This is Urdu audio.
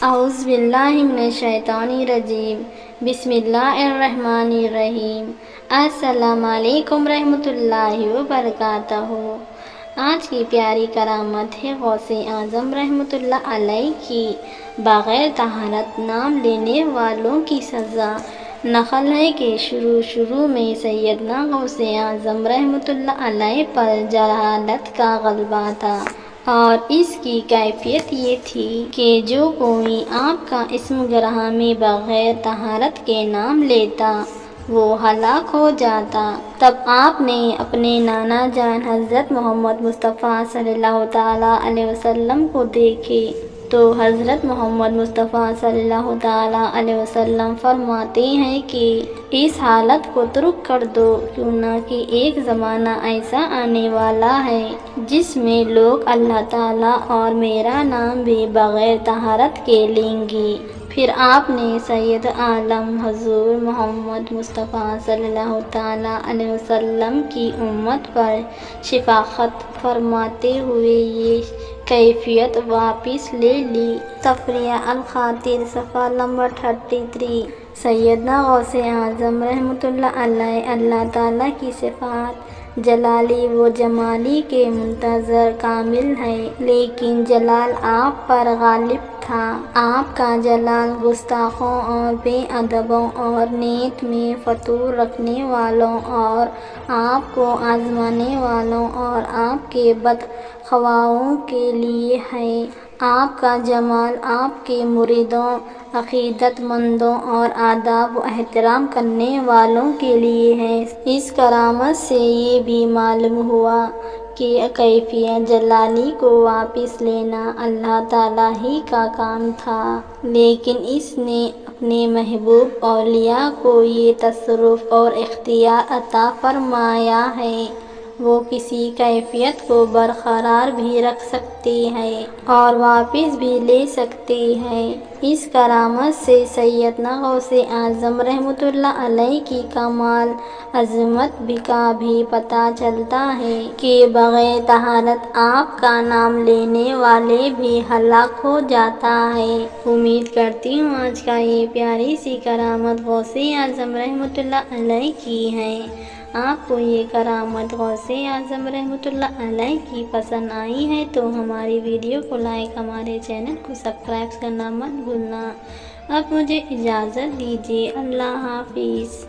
اعوذ باللہ من الشیطان الرجیم، بسم اللہ الرحمن الرحیم۔ السلام علیکم رحمۃ اللہ وبرکاتہ۔ آج کی پیاری کرامت ہے غوث اعظم رحمۃ اللہ علیہ کی بغیر طہارت نام لینے والوں کی سزا۔ نقل ہے کہ شروع میں سیدنا غوث اعظم رحمۃ اللہ علیہ پر جہالت کا غلبہ تھا، اور اس کی کیفیت یہ تھی کہ جو کوئی آپ کا اسم گرامی بغیر طہارت کے نام لیتا وہ ہلاک ہو جاتا۔ تب آپ نے اپنے نانا جان حضرت محمد مصطفیٰ صلی اللہ تعالیٰ علیہ وسلم کو دیکھے تو حضرت محمد مصطفیٰ صلی اللہ تعالیٰ علیہ وسلم فرماتے ہیں کہ اس حالت کو ترک کر دو، کیوں نہ کہ ایک زمانہ ایسا آنے والا ہے جس میں لوگ اللہ تعالیٰ اور میرا نام بھی بغیر طہارت کے لیں گے۔ پھر آپ نے سید عالم حضور محمد مصطفیٰ صلی اللہ تعالیٰ علیہ وسلم کی امت پر شفقت فرماتے ہوئے یہ کیفیت واپس لے لی۔ تفریح الخاطر صفحہ نمبر 33۔ سیدنا غوث اعظم رحمۃ اللہ علیہ اللہ تعالیٰ کی صفات جلالی و جمالی کے منتظر کامل ہے، لیکن جلال آپ پر غالب تھا۔ آپ کا جلال گستاخوں اور بے ادبوں اور نیت میں فتور رکھنے والوں اور آپ کو آزمانے والوں اور آپ کے بدخواہوں کے لیے ہے۔ آپ کا جمال آپ کے مریدوں، عقیدت مندوں اور آداب و احترام کرنے والوں کے لیے ہے۔ اس کرامت سے یہ بھی معلوم ہوا کہ کیفیت جلالی کو واپس لینا اللہ تعالیٰ ہی کا کام تھا، لیکن اس نے اپنے محبوب اولیاء کو یہ تصرف اور اختیار عطا فرمایا ہے۔ وہ کسی کیفیت کو برقرار بھی رکھ سکتے ہیں اور واپس بھی لے سکتے ہیں۔ اس کرامت سے سیدنا غوث اعظم رحمۃ اللہ علیہ کی کمال عظمت کا بھی پتہ چلتا ہے کہ بغیر طہارت آپ کا نام لینے والے بھی ہلاک ہو جاتا ہے۔ امید کرتی ہوں آج کا یہ پیاری سی کرامت غوث اعظم رحمۃ اللہ علیہ کی ہے۔ آپ کو یہ کرامت غوث اعظم رحمۃ اللہ علیہ کی پسند آئی ہے تو ہماری ویڈیو کو لائک، ہمارے چینل کو سبسکرائب کرنا مت بھولنا۔ اب مجھے اجازت دیجیے، اللہ حافظ۔